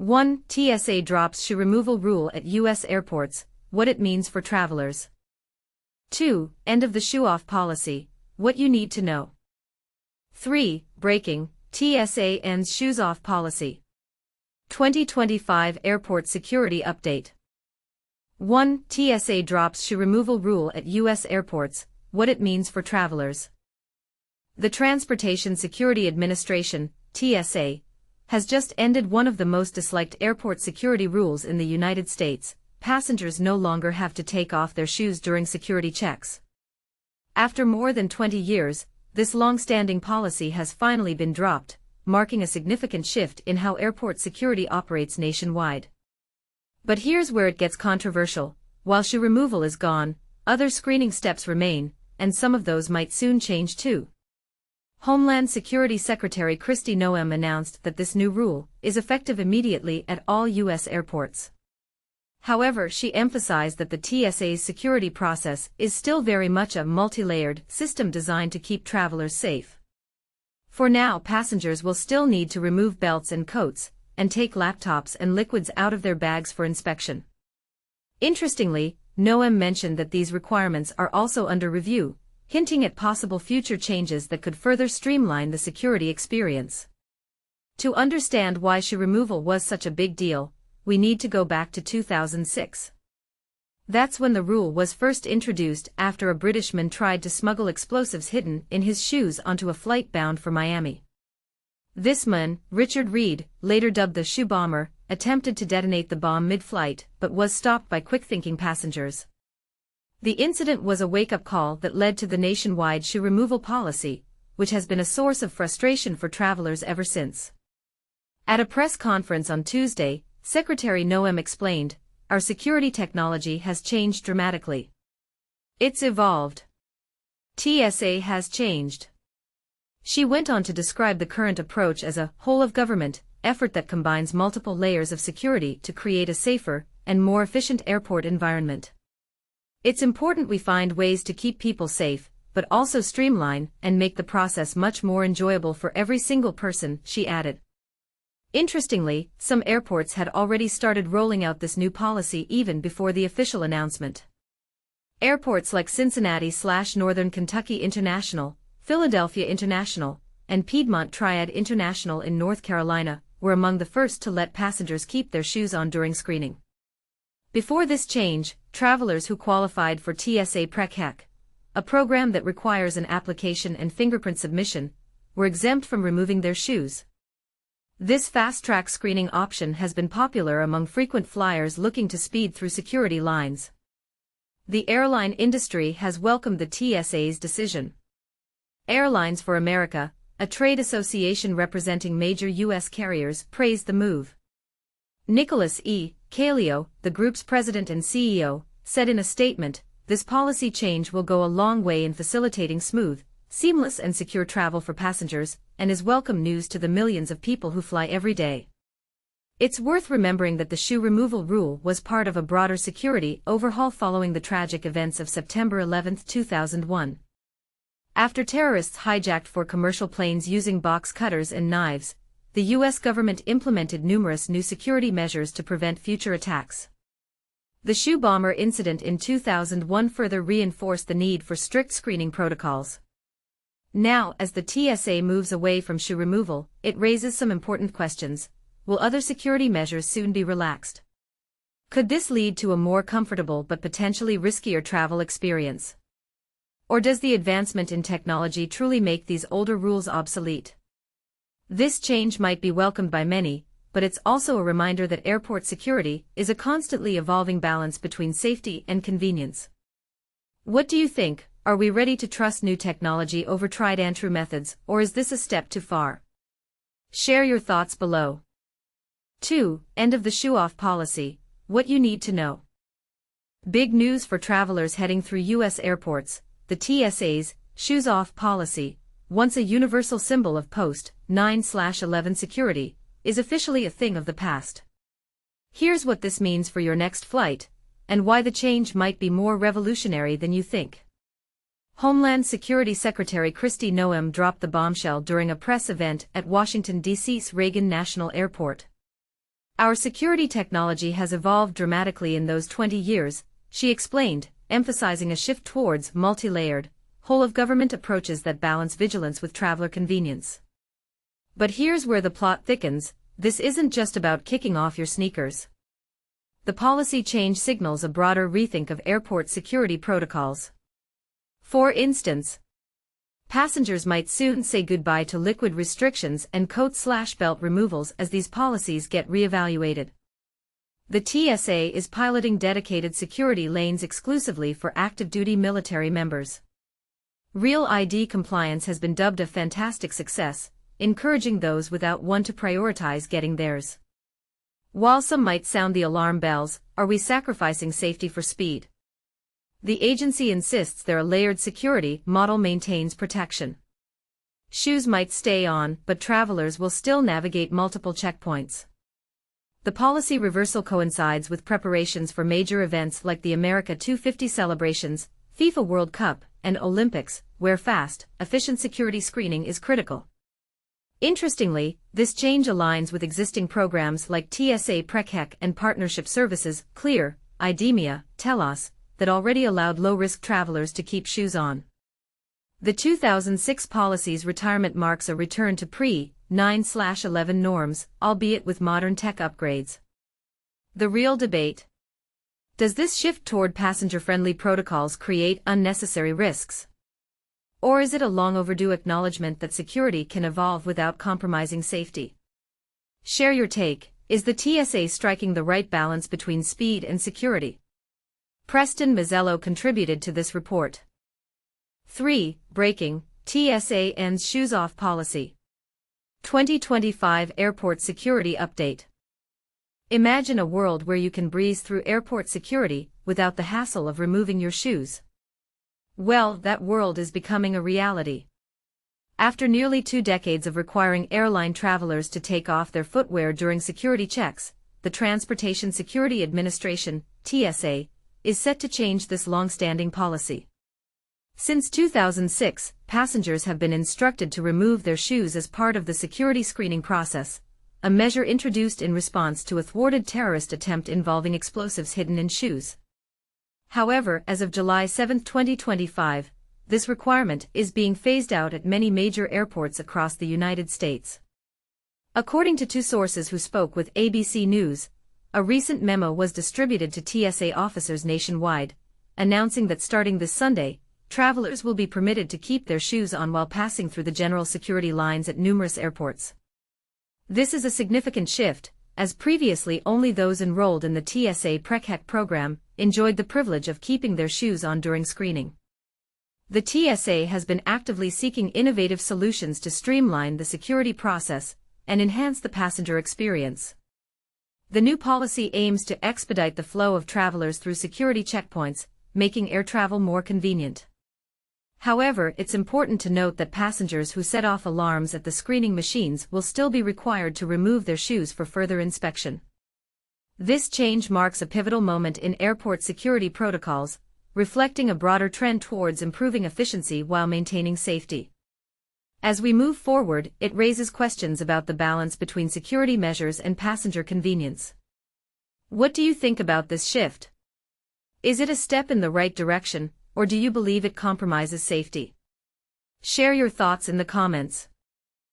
1. TSA drops shoe removal rule at U.S. airports, what it means for travelers. 2. End of the shoe-off policy, what you need to know. 3. Breaking, TSA ends shoes-off policy. 2025 Airport Security Update. 1. TSA drops shoe removal rule at U.S. airports, what it means for travelers. The Transportation Security Administration, TSA, has just ended one of the most disliked airport security rules in the United States. Passengers no longer have to take off their shoes during security checks. After more than 20 years, this long-standing policy has finally been dropped, marking a significant shift in how airport security operates nationwide. But here's where it gets controversial. While shoe removal is gone, other screening steps remain, and some of those might soon change too. Homeland Security Secretary Kristi Noem announced that this new rule is effective immediately at all U.S. airports. However, she emphasized that the TSA's security process is still very much a multi-layered system designed to keep travelers safe. For now, passengers will still need to remove belts and coats, and take laptops and liquids out of their bags for inspection. Interestingly, Noem mentioned that these requirements are also under review, hinting at possible future changes that could further streamline the security experience. To understand why shoe removal was such a big deal, we need to go back to 2006. That's when the rule was first introduced after a Britishman tried to smuggle explosives hidden in his shoes onto a flight bound for Miami. This man, Richard Reed, later dubbed the shoe bomber, attempted to detonate the bomb mid-flight but was stopped by quick-thinking passengers. The incident was a wake-up call that led to the nationwide shoe removal policy, which has been a source of frustration for travelers ever since. At a press conference on Tuesday, Secretary Noem explained, "Our security technology has changed dramatically. It's evolved. TSA has changed." She went on to describe the current approach as a whole-of-government effort that combines multiple layers of security to create a safer and more efficient airport environment. It's important we find ways to keep people safe, but also streamline and make the process much more enjoyable for every single person, she added. Interestingly, some airports had already started rolling out this new policy even before the official announcement. Airports like Cincinnati/Northern Kentucky International, Philadelphia International, and Piedmont Triad International in North Carolina were among the first to let passengers keep their shoes on during screening. Before this change, travelers who qualified for TSA PreCheck, a program that requires an application and fingerprint submission, were exempt from removing their shoes. This fast-track screening option has been popular among frequent flyers looking to speed through security lines. The airline industry has welcomed the TSA's decision. Airlines for America, a trade association representing major U.S. carriers, praised the move. Nicholas E. Calio, the group's president and CEO, said in a statement, "This policy change will go a long way in facilitating smooth, seamless and secure travel for passengers, and is welcome news to the millions of people who fly every day." It's worth remembering that the shoe removal rule was part of a broader security overhaul following the tragic events of September 11, 2001. After terrorists hijacked four commercial planes using box cutters and knives, the U.S. government implemented numerous new security measures to prevent future attacks. The shoe bomber incident in 2001 further reinforced the need for strict screening protocols. Now, as the TSA moves away from shoe removal, it raises some important questions. Will other security measures soon be relaxed? Could this lead to a more comfortable but potentially riskier travel experience? Or does the advancement in technology truly make these older rules obsolete? This change might be welcomed by many, but it's also a reminder that airport security is a constantly evolving balance between safety and convenience. What do you think? Are we ready to trust new technology over tried and true methods, or is this a step too far? Share your thoughts below. 2. End of the shoe-off policy, what you need to know. Big news for travelers heading through U.S. airports. The TSA's shoes-off policy, once a universal symbol of post-9/11 security, is officially a thing of the past. Here's what this means for your next flight, and why the change might be more revolutionary than you think. Homeland Security Secretary Kristi Noem dropped the bombshell during a press event at Washington, D.C.'s Reagan National Airport. Our security technology has evolved dramatically in those 20 years, she explained, emphasizing a shift towards multi-layered, whole-of-government approaches that balance vigilance with traveler convenience. But here's where the plot thickens: this isn't just about kicking off your sneakers. The policy change signals a broader rethink of airport security protocols. For instance, passengers might soon say goodbye to liquid restrictions and coat/belt removals as these policies get reevaluated. The TSA is piloting dedicated security lanes exclusively for active-duty military members. Real ID compliance has been dubbed a fantastic success, encouraging those without one to prioritize getting theirs. While some might sound the alarm bells, are we sacrificing safety for speed? The agency insists their layered security model maintains protection. Shoes might stay on, but travelers will still navigate multiple checkpoints. The policy reversal coincides with preparations for major events like the America 250 celebrations, FIFA World Cup, and Olympics, where fast, efficient security screening is critical. Interestingly, this change aligns with existing programs like TSA PreCheck and partnership services, Clear, IDEMIA, Telos, that already allowed low-risk travelers to keep shoes on. The 2006 policy's retirement marks a return to pre-9/11 norms, albeit with modern tech upgrades. The real debate: does this shift toward passenger-friendly protocols create unnecessary risks? Or is it a long-overdue acknowledgement that security can evolve without compromising safety? Share your take. Is the TSA striking the right balance between speed and security? Preston Mazzello contributed to this report. 3. Breaking: TSA ends shoes-off policy. 2025 Airport Security Update. Imagine a world where you can breeze through airport security without the hassle of removing your shoes. Well, that world is becoming a reality. After nearly 2 decades of requiring airline travelers to take off their footwear during security checks, the Transportation Security Administration, TSA, is set to change this long-standing policy. Since 2006, passengers have been instructed to remove their shoes as part of the security screening process, a measure introduced in response to a thwarted terrorist attempt involving explosives hidden in shoes. However, as of July 7, 2025, this requirement is being phased out at many major airports across the United States. According to 2 sources who spoke with ABC News, a recent memo was distributed to TSA officers nationwide, announcing that starting this Sunday, travelers will be permitted to keep their shoes on while passing through the general security lines at numerous airports. This is a significant shift, as previously only those enrolled in the TSA PreCheck program enjoyed the privilege of keeping their shoes on during screening. The TSA has been actively seeking innovative solutions to streamline the security process and enhance the passenger experience. The new policy aims to expedite the flow of travelers through security checkpoints, making air travel more convenient. However, it's important to note that passengers who set off alarms at the screening machines will still be required to remove their shoes for further inspection. This change marks a pivotal moment in airport security protocols, reflecting a broader trend towards improving efficiency while maintaining safety. As we move forward, it raises questions about the balance between security measures and passenger convenience. What do you think about this shift? Is it a step in the right direction, or do you believe it compromises safety? Share your thoughts in the comments.